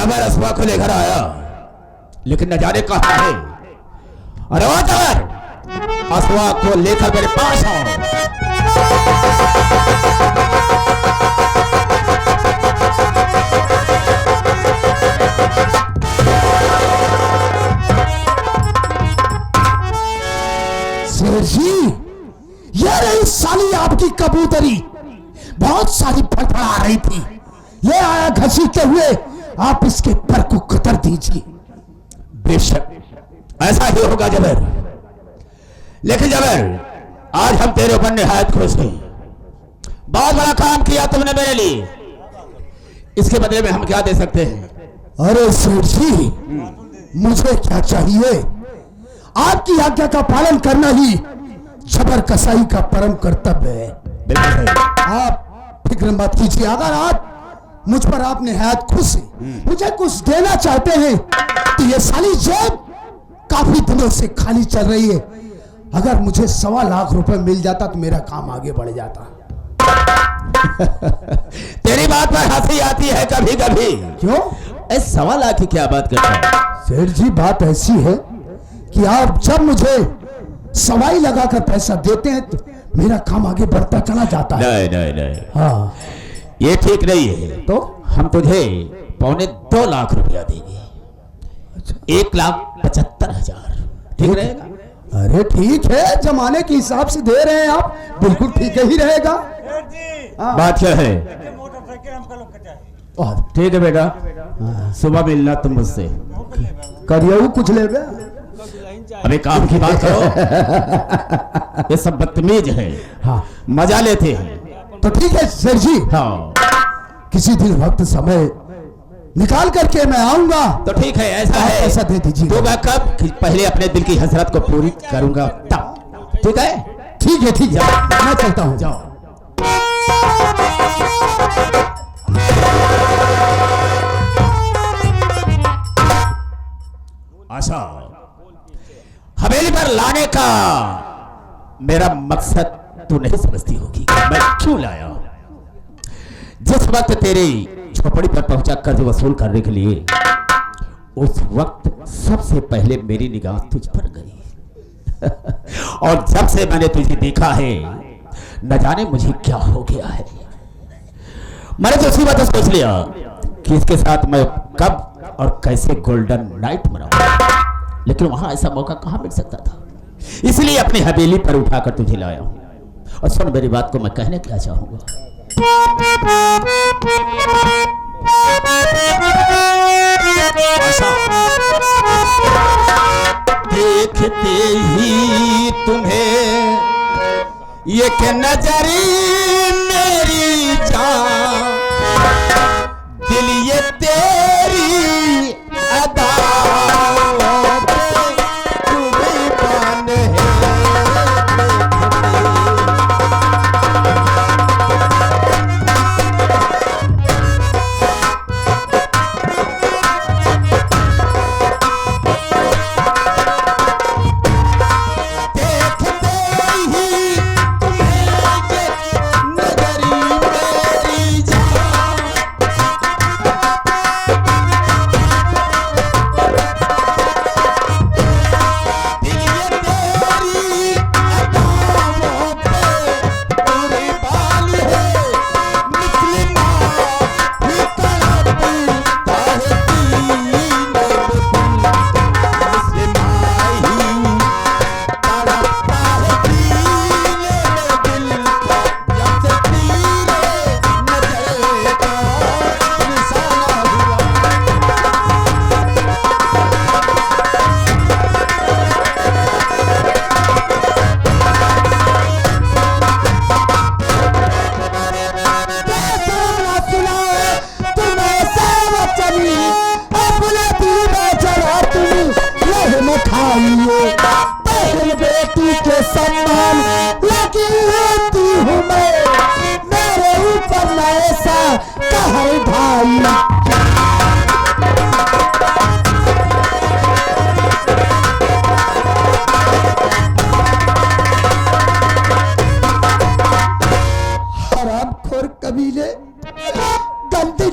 जबर असवा को लेकर आया, लेकिन न जाने कहां है। अरे वो जबर असवा को लेकर मेरे पास आओ। शेर जी, ये रही साली आपकी कबूतरी, बहुत सारी फड़फड़ा रही थी, ये आया घसीटते हुए, आप इसके पर को कतर दीजिए। बेशक ऐसा ही होगा जबर, लेकिन जबर आज हम तेरे ऊपर निहायत खुश हैं। बहुत बड़ा काम किया तुमने मेरे लिए, इसके बदले में हम क्या दे सकते हैं? अरे सेठ जी, मुझे क्या चाहिए? आपकी आज्ञा का पालन करना ही जबर कसाई का परम कर्तव्य है। आप फिक्र मत कीजिए, अगर आप मुझ पर आप निहायत खुश हैं, मुझे कुछ देना चाहते हैं, तो ये साली जेब काफी दिनों से खाली चल रही है, अगर मुझे 1.25 लाख रुपए मिल जाता तो मेरा काम आगे बढ़ जाता। तेरी बात पर हंसी आती है कभी कभी। क्यों? 1.25 लाख की क्या बात करता है? सेठ जी, बात ऐसी है कि आप जब मुझे सवाई लगाकर पैसा देते हैं तो मेरा काम आगे बढ़ता चला जाता है। नहीं नहीं नहीं, हाँ, ये ठीक नहीं है। तो हम तुझे 2.25 लाख रुपया देंगे। 1,75,000 ठीक रहेगा? अरे ठीक है, जमाने के हिसाब से दे रहे हैं आप, बिल्कुल ठीक ही रहेगा। बात क्या है? ठीक है बेटा, सुबह मिलना तुम मुझसे। करियो कुछ ले बे। अबे काम की बात करो। ये सब बदतमीज है। हाँ, मजा लेते हैं। तो ठीक है सर जी, हाँ, किसी दिन वक्त समय निकाल करके मैं आऊंगा। तो ठीक है, ऐसा है, पैसा दे दीजिए। तो मैं कब पहले अपने दिल की हसरत को पूरी करूंगा तब। ठीक है? ठीक है ठीक है, मैं चलता हूँ। जाओ। आशा, हवेली पर लाने का मेरा मकसद तू नहीं समझती होगी, मैं क्यों लाया। जिस वक्त तेरी झोपड़ी पर पहुंचा कर्ज वसूल करने के लिए, उस वक्त सबसे पहले मेरी निगाह तुझ पर गई। और जब से मैंने तुझे देखा है, न जाने मुझे क्या हो गया है। मैंने तो उसी बात सोच लिया कि इसके साथ मैं कब और कैसे गोल्डन नाइट मनाऊं, लेकिन वहां ऐसा मौका कहां मिल सकता था। इसलिए अपनी हवेली पर उठाकर तुझे लाया हूं। और सुन मेरी बात को, मैं कहने क्या चाहूंगा। देखते ही तुम्हें ये क्या नजरी मेरी जान, दिल ये तेरी अदा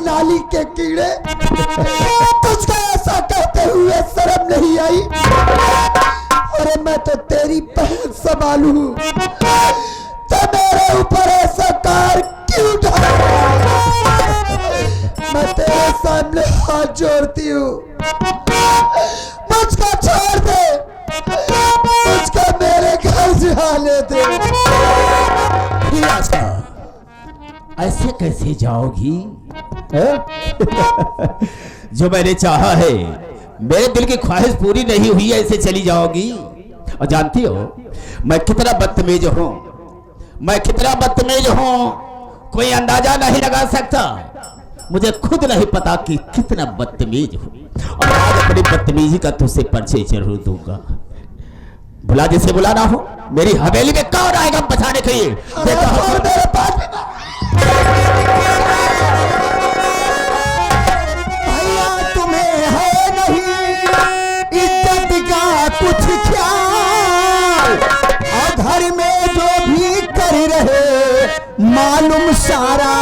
नाली के कीड़े, तुझको ऐसा कहते हुए शर्म नहीं आई? अरे मैं तो तेरी बहन संभालू, तो मेरे ऊपर ऐसा कार क्यों ढाला? मैं तेरे सामने हाथ जोड़ती हूँ, मुझको छोड़ दे, मुझको मेरे घर जाने दे। अच्छा, ऐसे कैसे जाओगी? जो मैंने चाहा है, मेरे दिल की ख्वाहिश पूरी नहीं हुई, ऐसे चली जाओगी? और जानती हो मैं कितना बदतमीज हूँ, मैं कितना बदतमीज हूँ, कोई अंदाजा नहीं लगा सकता। मुझे खुद नहीं पता कि कितना बदतमीज हूँ, और आज अपनी बदतमीजी का तुझसे परिचय जरूर दूंगा। बुला जिसे बुलाना हो, मेरी हवेली में कौन आएगा बचाने के लिए? देखता हूं मेरे पास भैया तुम्हें है नहीं इज्जत का कुछ ख्याल, और घर में जो भी कर रहे मालूम सारा।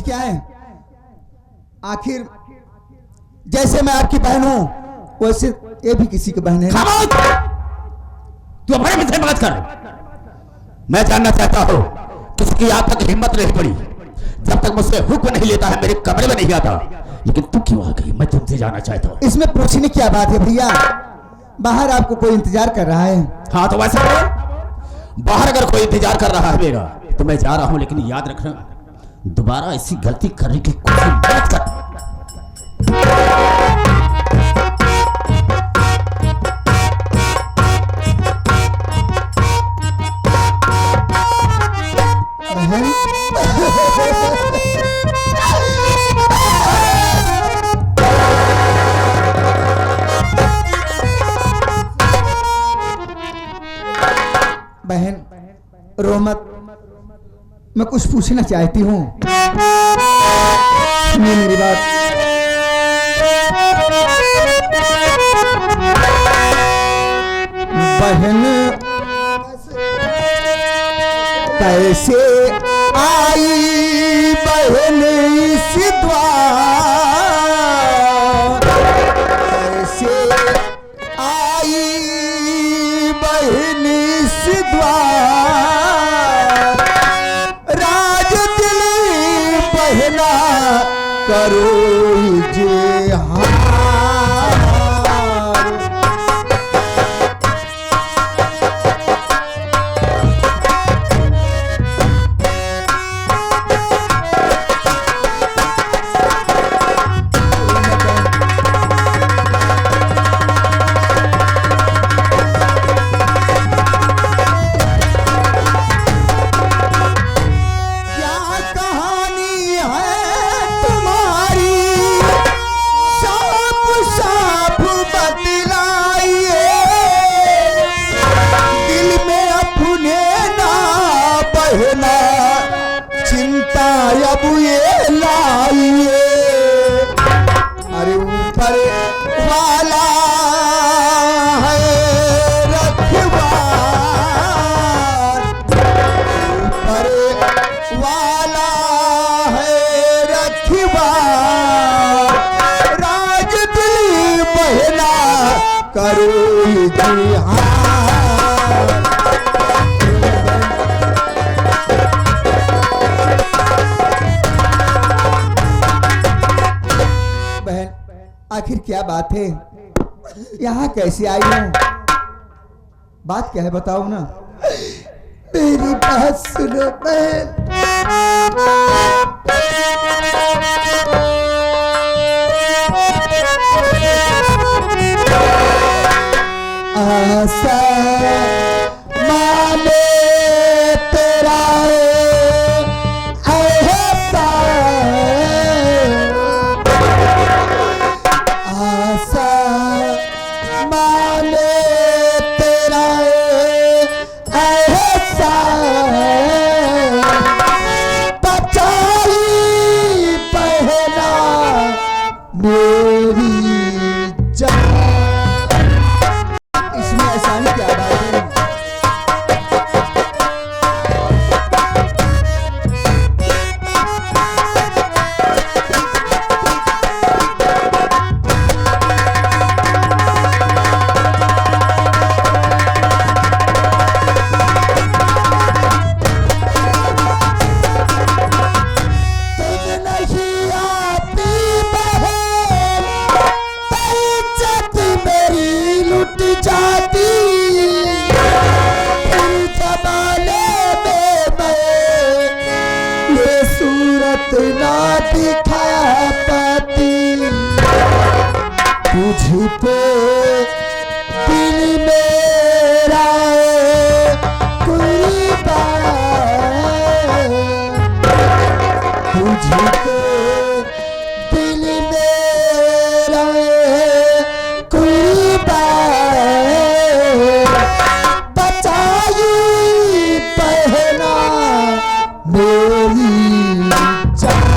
क्या है आखिर? जैसे मैं आपकी बहन हूं वैसे ये भी किसी की बहन है। तू अपने में से बात कर। मैं जानना चाहता हूं किसकी आज तक हिम्मत नहीं पड़ी, जब तक मुझसे हुक्म नहीं लेता है मेरे कमरे में नहीं आता, लेकिन तू क्यों आ गई? मैं तुमसे जानना चाहता हूं। इसमें पूछने की क्या बात है भैया? बाहर आपको कोई इंतजार कर रहा है। हाँ तो वैसा बाहर अगर कोई इंतजार कर रहा है मेरा तो मैं जा रहा हूं, लेकिन याद रखना दोबारा ऐसी गलती करने की कोशिश मत कर। बहन रो मत, मैं कुछ पूछना चाहती हूँ, सुनिए मेरी बात। बहन कैसे आई बहन इस द्वार, कैसे आई बहन इस द्वार, राज दिली बहना करो जे हार। अब ये लाइए, अरे ऊपर वाला है रखवार, ऊपर वाला है रखवार, राज दिल बहना करो जिहार। आखिर क्या बात है? यहाँ कैसे आई हूँ? बात क्या है बताओ ना। मेरी बात सुनो बहन। आशा माने तेरा तुझ पे दिल मेरा कुर्बान, तुझ पे दिल मेरा कुर्बान, बचाई पहना मेरी जान।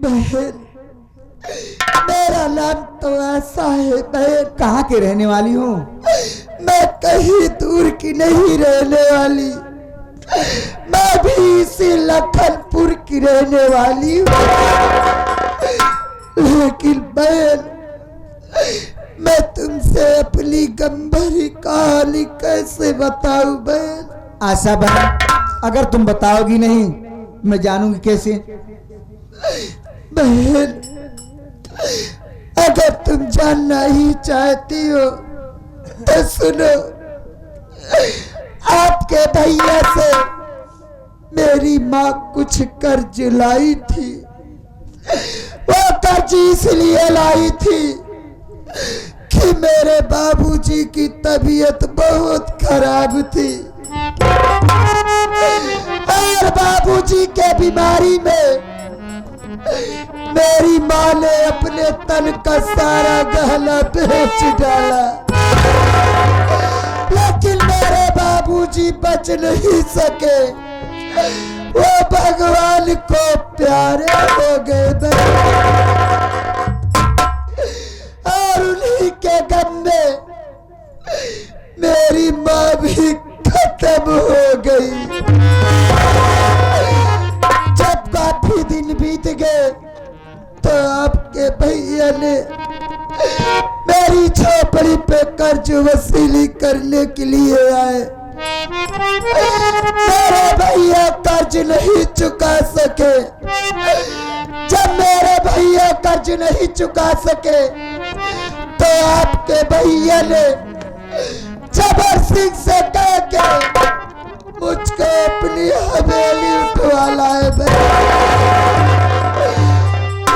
बहन, मेरा नाम तो ऐसा है बहन। कहाँ के रहने वाली हूँ? मैं कहीं दूर की नहीं रहने वाली, मैं भी इसी लखनपुर की रहने वाली हूँ। लेकिन बहन, मैं तुमसे अपनी गंभीर कहानी कैसे बताऊं बहन? आशा बहन, अगर तुम बताओगी नहीं मैं जानूंगी कैसे? बहन, अगर तुम जानना ही चाहती हो तो सुनो। आपके भैया से मेरी माँ कुछ कर्ज लाई थी। वो कर्ज इसलिए लाई थी कि मेरे बाबूजी की तबीयत बहुत खराब थी और बाबूजी के बीमारी में मेरी माँ ने अपने तन का सारा गहना बेच डाला। लेकिन मेरे बाबूजी बच नहीं सके, वो भगवान को प्यारे हो गए और उन्हीं के गम में मेरी माँ भी खत्म हो गई। जब काफी दिन बीत गए तो आपके भैया ने मेरी झोपड़ी पे कर्ज वसूली करने के लिए आए। मेरे भैया कर्ज नहीं चुका सके। जब मेरे भैया कर्ज नहीं चुका सके तो आपके भैया ने जबर सिंह से कह के मुझको अपनी हवेली उठवा लाए।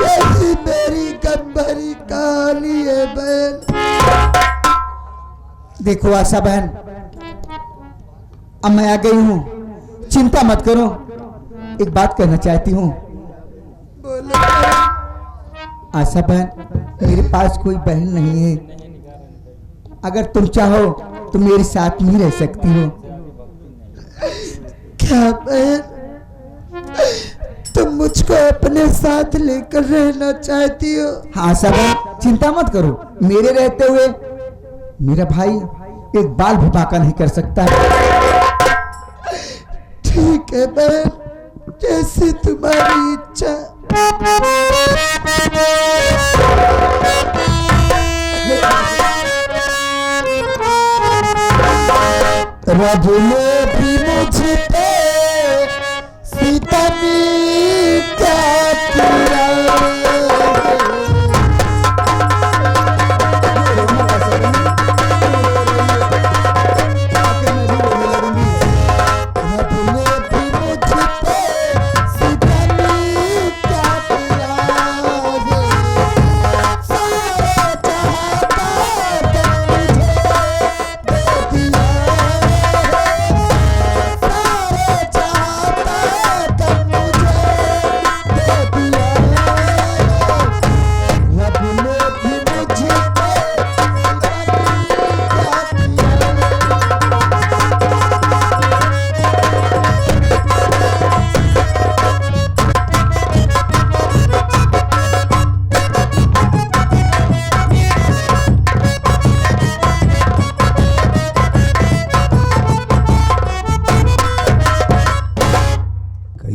यही मेरी गंभीर कहानी है बहन। देखो आशा बहन, अब मैं आ गई हूँ, चिंता मत करो। एक बात कहना चाहती हूँ। बोलो। आशा बहन, मेरे पास कोई बहन नहीं है। अगर तुम चाहो तो मेरे साथ नहीं रह सकती हो। क्या बहन, तुम मुझको अपने साथ लेकर रहना चाहती हो? हाँ आशा बहन, चिंता मत करो। मेरे रहते हुए मेरा भाई एक बाल भी बांका नहीं कर सकता। ठीक है बहन, जैसी तुम्हारी इच्छा। रब ने भी मुझ पे सितम क्या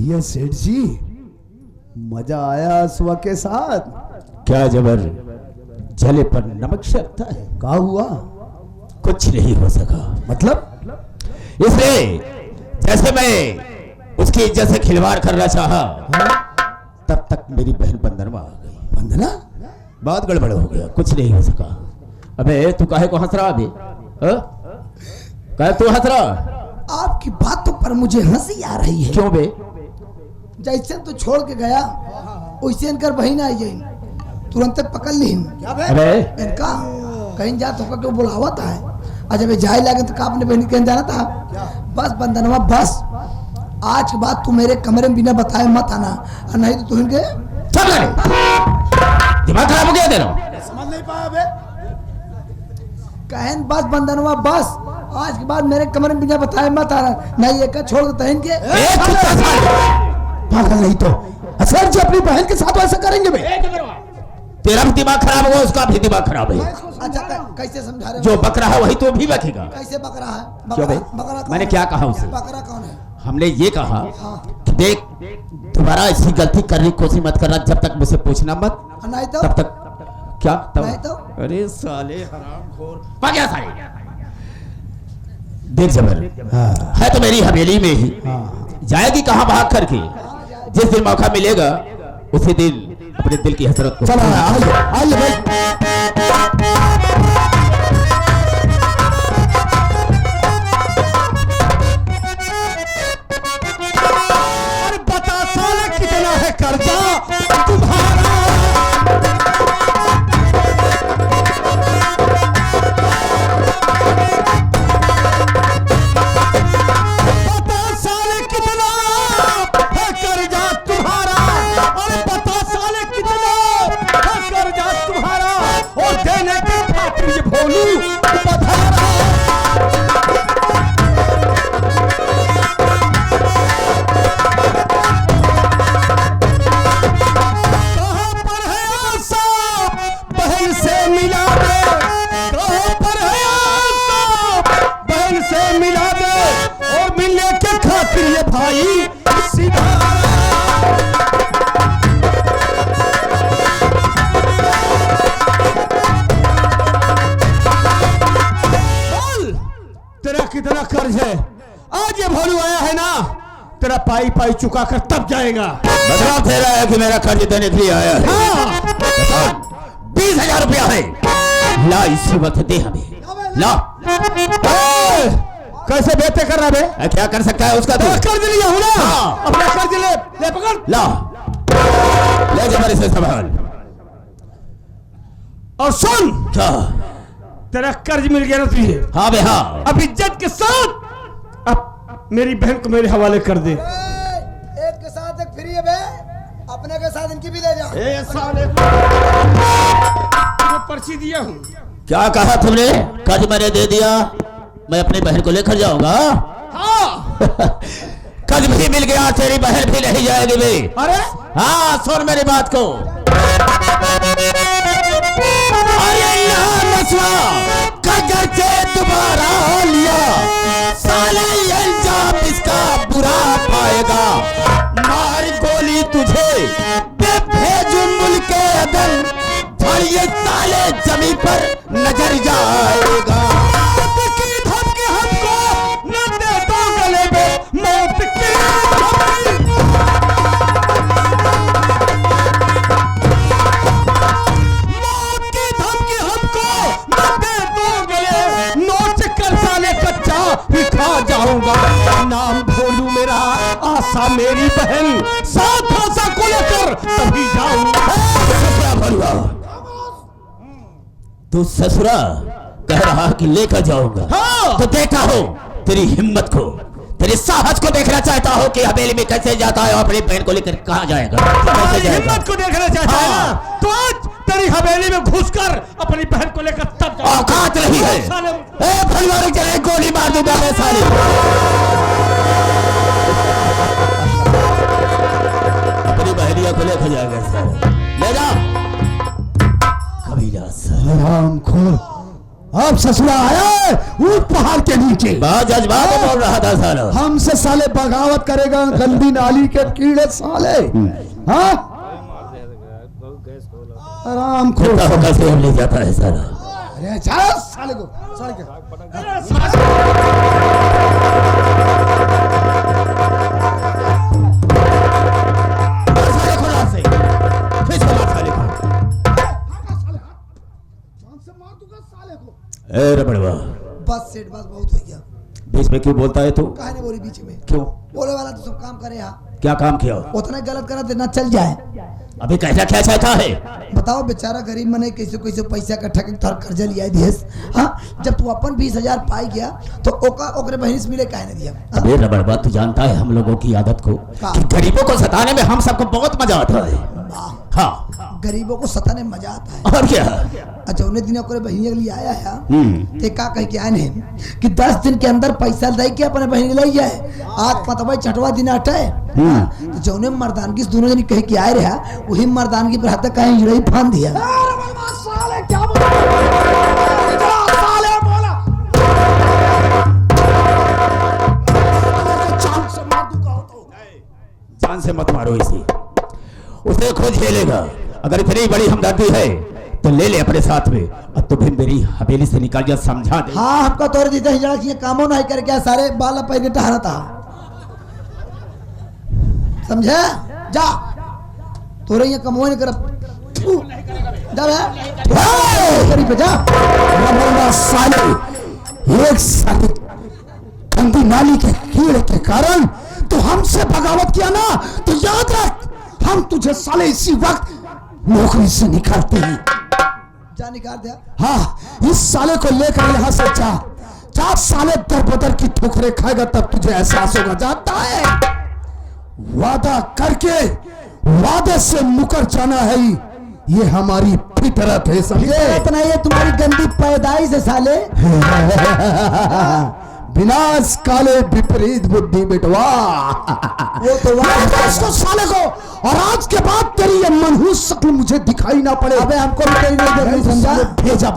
किया, सेठ जी मजा आया सुबह के साथ? क्या जबर जले पर नमक सकता है। क्या हुआ? कुछ नहीं हो सका। मतलब? इसलिए जैसे मैं उसकी इज्जत से खिलवाड़ करना चाहा, तब तक मेरी बहन बंदरमा आ गई। बंदना? बहुत गड़बड़ हो गया, कुछ नहीं हो सका। अबे तू काहे को हंस रहा अभी? कह तू हंस रहा? आपकी बातों पर मुझे हंसी आ रही है। क्यों बे? जैसे तो छोड़ के गया वैसे इनकर बहन आई गई, तुरंत पकड़ ली अबे इनका कहीं जा तो क्यों बुलावत है। और जब जाए लगे तो का अपने बहन कहीं जाना था। बस बंदनवा बस, आज के बाद तू मेरे कमरे में बिना बताए मत आना, और नहीं तो तू इनके चल रहे। दिमाग खराब हो गया तेरा? समझ नहीं पाया बे। कहन बस बंदनवा बस, आज के बाद मेरे कमरे में बिना बताए मत आना, नहीं एक छोड़ देता इनके। पागल नहीं तो सर जी अपनी बहन के साथ ऐसा करेंगे बे? तेरा भी दिमाग खराब होगा, उसका भी दिमाग खराब है। अच्छा कैसे समझा रहे हो? जो बकरा है वही तो भी बकेगा। कैसे बकरा है? क्यों बे? बकरा कौन मैंने है? क्या कहा उसे? बकरा कौन है? हमने ये कहा हाँ। कि देख दोबारा ऐसी गलती करने की कोशिश मत करना, जब तक मुझे पूछना मत और नहीं तो तब तक। क्या तब? नहीं तो अरे साले हरामखोर भाग गया साले। देख जबर है तो मेरी हवेली में ही, जाएगी कहाँ भाग करके? जिस दिन मौका मिलेगा उसी दिन अपने दिल की हसरत को। चलो आइए आइए भाई। अरे बता साले कितना है कर्जा तुम्हारा? बता साले कितना है कर्जा तुम्हारा? अरे बता साले कितना है कर्जा तुम्हारा? और देने के खातिर ये भोलू पधारा। कहाँ पर है आशा बहन से मिला दे, कहाँ पर है आशा बहन से मिला दे, और मिलने के खातिर ये भाई सीधा बोल तेरा कितना कर्ज है? आज ये भोलू आया है ना, तेरा पाई पाई चुका कर तब जाएगा। मतलब तेरा है कि मेरा कर्ज देने के लिए आया है? हाँ 20,000 रुपया है, ला इसी वक्त दे हमें, ला। कैसे बेटे कर रहा बे? क्या कर सकता है उसका? तेरा कर्ज लिया हूं ना, हाँ। अपना कर्ज ले ले पकड़। ला ले जबर इसे संभाल। और सुन, क्या? तेरा कर्ज मिल गया ना तुझे, हाँ बे हाँ। अब इज्जत के साथ अब मेरी बहन को मेरे हवाले कर दे। एक के साथ एक फ्री है बे, अपने के साथ इनकी भी ले जा। ए साले तुझे पर्ची दिया हूँ। क्या कहा तुमने? कर्ज मैंने दे दिया, मैं अपनी बहन को लेकर जाऊंगा। हाँ कर्ज भी मिल गया, तेरी बहन भी नहीं जाएगी बे। अरे हाँ सुन मेरी बात को। अरे नसवा कगर से दोबारा लिया, साले ये इल्जाम इसका बुरा पाएगा। मार गोली तुझे भेजूं मुल्क के अदल, ये साले जमीन पर नजर जाएगा। मौत की धमकी हमको न दे दो गले में, मौत की धमकी। मौत की धमकी हमको न दे दो गले, नोच कर साले कच्चा ही खा जाऊंगा। नाम भोलू मेरा, आशा मेरी बहन, साथ आशा को लेकर तभी जाऊंगा। ससुरा भरुआ, तू ससुरा कह रहा कि लेकर जाऊंगा। हाँ। तो देखा हो तेरी हिम्मत को, तेरी साहस को देखना चाहता हो कि हवेली में कैसे जाता है और अपनी बहन को लेकर कहाँ जाएगा, कैसे तुम्हारी जाएगा? हिम्मत को देखना चाहता है ना, हाँ। तो आज तेरी हवेली में घुसकर अपनी बहन को लेकर तब जाऊंगा। औकात नहीं है। साले- ए भलवारी चले गोली मार दूंगा मैं साले। अपनी बहनिया को लेकर जाएगा साले, ले जा कबीरा साले। हरामखोर, अब ससुरा आया है ऊंट पहाड़ के नीचे, बहुत जज्बात में बोल रहा था साला। हमसे साले बगावत करेगा, गंदी नाली के कीड़े साले। हाँ हरामखोर। देखता हो कैसे ले जाता है साला। अरे जा साले को, साले को। साले को लात से, खींच के मार साले को। ए रबड़वा, बस सेठ बस बहुत हो गया। बीच में क्यों बोलता है तू? काहे नहीं बोली बीच में? क्यों? बोले वाला तो सब काम करे यहाँ। क्या काम किया? उतना गलत करा देना चल जाए। अभी कैसा क्या चाहता है? बताओ बेचारा गरीब मने कैसे कैसे पैसा इकट्ठा करके थोड़ा कर्जा लिया दिएस। हाँ, जब तू अपन 20,000 पाई गया तो ओकरे बहन से मिले काहे नहीं दिया? अबे रबड़बा, तू जानता है हम लोगों की आदत को कि गरीबों को सताने में हम सबको बहुत मजा आता है। हाँ, गरीबों को सताने में मजा आता है। और क्या? अच्छा, उन्हें दिन ओकरे बहन के लिए आया है ते का कह के आए ने कि 10 दिन के अंदर पैसा दे के अपने बहन के ले जाए। आज पतवा छठवा दिन हटे तो जौने मर्दानगी दोनों जन कह के आए रहा वही मर्दानगी पर हाथ कहीं जुड़ई फान दिया। जान से मत मारो इसे, उसे खुद झेलेगा। अगर इतनी बड़ी हमदर्दी है तो ले ले अपने साथ में। अब तो भी मेरी हवेली से निकाल जा, समझा दे। हाँ, हमका तोड़ दीजिए हिजड़ा की कामों नहीं कर क्या सारे बाल पैर टहरा था, समझे? जा तोरे ये कमोए नहीं कर जा करी पे जा। साले एक साले गंदी नाली के कीड़े के कारण तो हमसे बगावत किया ना, तो याद रख हम तुझे साले इसी वक्त नौकरी से निकालते हैं। जा निकाल दिया। हाँ, इस साले को लेकर यहाँ से जा साले दर बदर की ठोकरें खाएगा तब तुझे एहसास होगा। जाता है वादा करके वादे से मुकर जाना है, ये हमारी फितरत है, समझे? इतना ये तुम्हारी गंदी पैदाइश है साले। विनाश काले विपरीत बुद्धि बेटवा। वो तो इसको साले को, और आज के बाद तेरी ये मनहूस शक्ल मुझे दिखाई ना पड़े। अबे हमको भी तेरी नहीं देखनी, समझा? भेजा।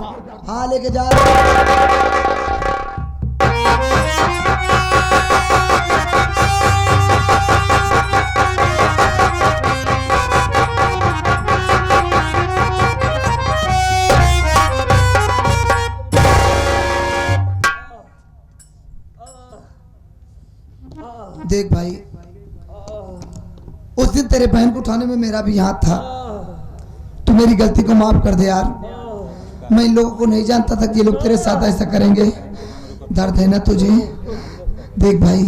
हाँ, लेके जा। देख भाई, उस दिन तेरे बहन को उठाने में मेरा भी हाथ था। तू मेरी गलती को माफ कर दे यार। मैं इन लोगों को नहीं जानता था कि ये लोग तेरे साथ ऐसा करेंगे। दर्द है ना तुझे? देख भाई,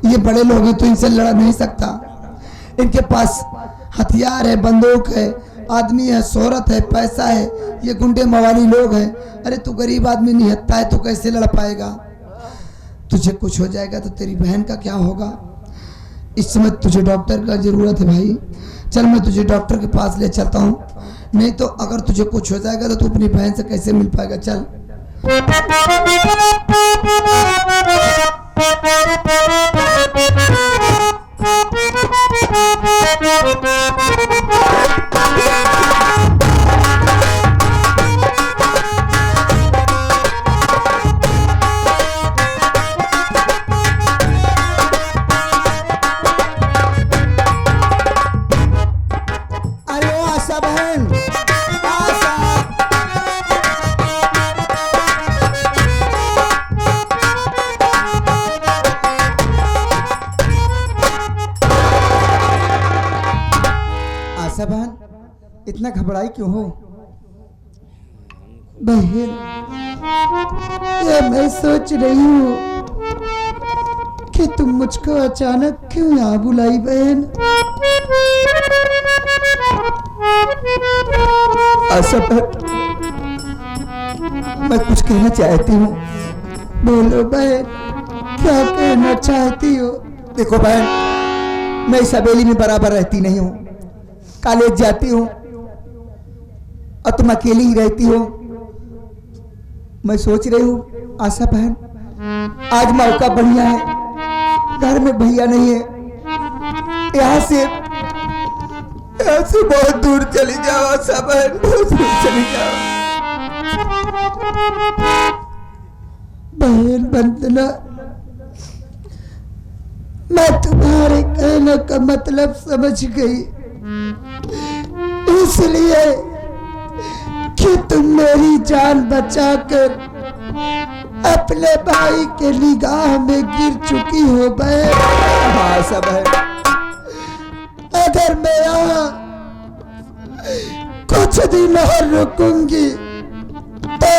ये बड़े लोग हैं, तू इनसे लड़ नहीं सकता। इनके पास हथियार है, बंदूक है, आदमी है, शोहरत है, पैसा है। ये गुंडे मवाली लोग हैं। अरे तू गरीब आदमी निहत्ता है, तू कैसे लड़ पाएगा? तुझे कुछ हो जाएगा तो तेरी बहन का क्या होगा? इस समय तुझे डॉक्टर का जरूरत है भाई। चल मैं तुझे डॉक्टर के पास ले चलता हूँ, नहीं तो अगर तुझे कुछ हो जाएगा तो तू अपनी बहन से कैसे मिल पाएगा? चल। इतना घबराई क्यों हो? बहन, ये मैं सोच रही हूँ कि तुम मुझको अचानक क्यों यहाँ बुलाई बहन? मैं कुछ कहना चाहती हूँ। बोलो बहन, क्या कहना चाहती हो? देखो बहन, मैं इस हवेली में बराबर रहती नहीं हूँ, कॉलेज जाती हूँ और तुम अकेली ही रहती हो। मैं सोच रही हूँ आशा बहन, आज मौका बढ़िया है, घर में भैया नहीं है, यहाँ से बहुत दूर चली जाओ आशा बहन, बहुत दूर चली जाओ। बहन वंदना, मैं तुम्हारे कहने का मतलब समझ गई, इसलिए कि तुम मेरी जान बचाकर अपने भाई के निगाह में गिर चुकी हो बहन। हाँ सब है। अगर मैं यहाँ कुछ दिन और रुकूंगी तो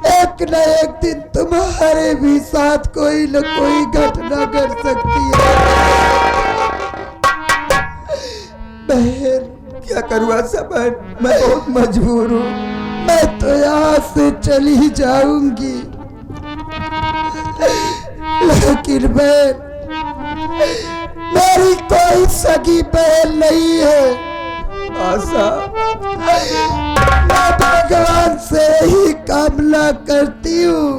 एक एक न एक दिन तुम्हारे भी साथ कोई न कोई घटना घट सकती है। बहन क्या करूँ आशा बहन, मैं बहुत मजबूर हूँ। मैं तो यहाँ से चली जाऊंगी, लेकिन बहन मेरी कोई सगी बहन नहीं है। आशा मैं भगवान से ही कामना करती हूँ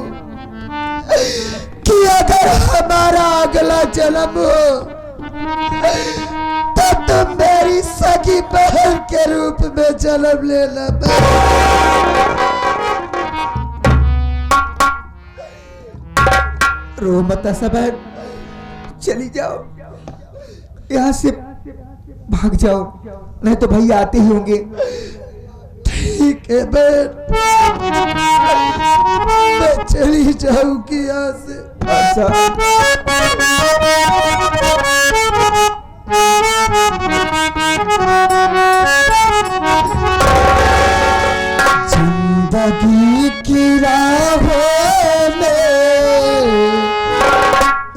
कि अगर हमारा अगला जन्म हो तो तुम मेरी सगी बहन के रूप में जन्म लेना। रो मत आशा बहन, चली जाओ यहाँ से, भाग जाओ, नहीं तो भैया आते ही होंगे। ठीक है बहन, मैं चली जाऊंगी यहाँ से। जिंदगी की राहों में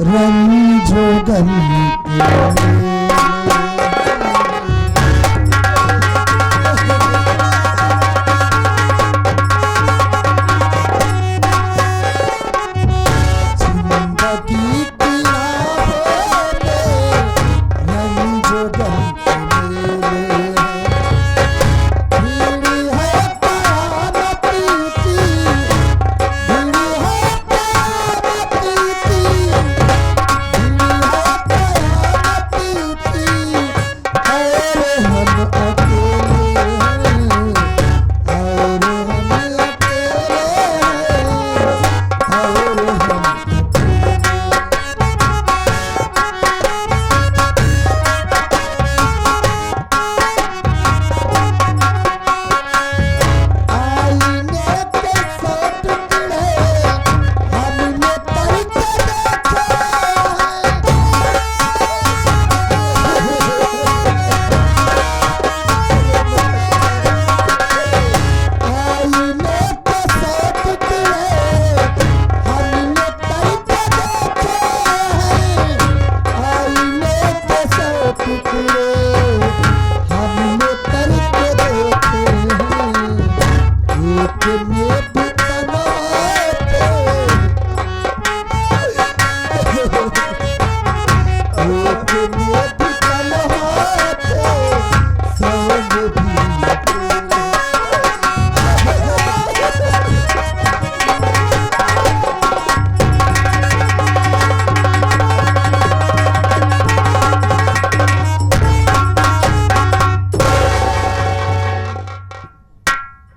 रंजो गम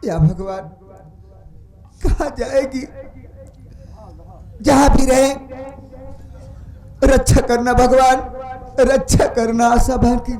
या भगवान कहाँ जाएगी, जहां भी रहे रक्षा करना भगवान, रक्षा करना आशा बहन की।